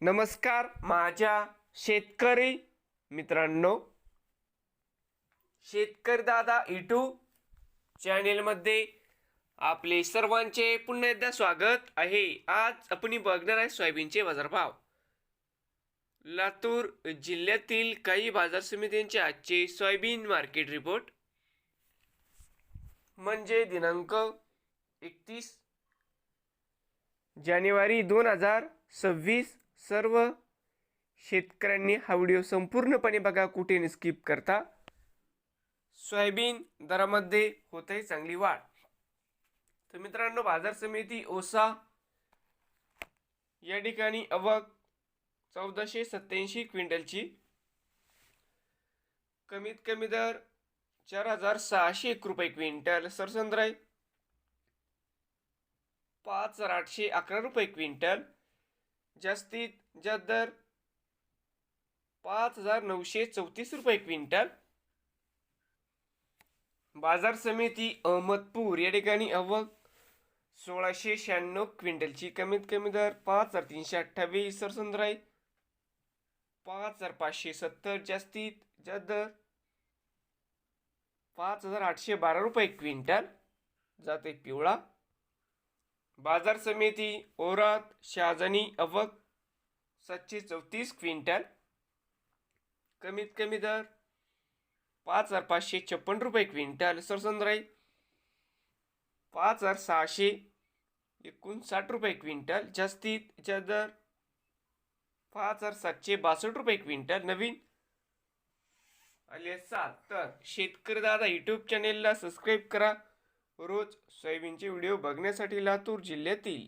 नमस्कार माझ्या शेतकरी मित्रांनो, शेतकरी दादा यूट्यूब चॅनेलमध्ये आपले सर्वांचे पुन्हा एकदा स्वागत आहे। आज आपण बघणार आहे सोयाबीनचे बाजारभाव। लातूर जिल्ह्यातील काही बाजार समित्यांचे आजचे सोयाबीन मार्केट रिपोर्ट म्हणजे दिनांक 31 जानेवारी 2026। सर्व शेतकऱ्यांनी हा व्हिडिओ संपूर्णपणे बघा, कुठे स्किप करता। सोयाबीन दरामध्ये होते चांगली वाढ। तर मित्रांनो, बाजार समिती औसा या ठिकाणी आवक 1487 क्विंटलची, कमीत कमी दर 4601 रुपये क्विंटल, सरसंद्राई 5811 रुपये क्विंटल, जास्तीत जास्त दर 5934 रुपये क्विंटल। बाजार समिती अहमदपूर या ठिकाणी आवक 1696 क्विंटलची, कमीत कमी दर 5328, सरसंद्राई 5570, जास्तीत जास्त दर 5812 रुपये क्विंटल, जाते पिवळा। बाजार समिती औराद शहाजनी आवक 734 क्विंटल, कमीत कमी दर 5556 रुपये क्विंटल, सरसंद्राई 5659 रुपये क्विंटल, जास्तीत जास्त दर 5762 रुपये क्विंटल। नवीन आले असाल तर शेतकरी दादा यूट्यूब चॅनेलला सबस्क्राईब करा। रोज सोयाबीनचे व्हिडिओ बघण्यासाठी लातूर जिल्ह्यातील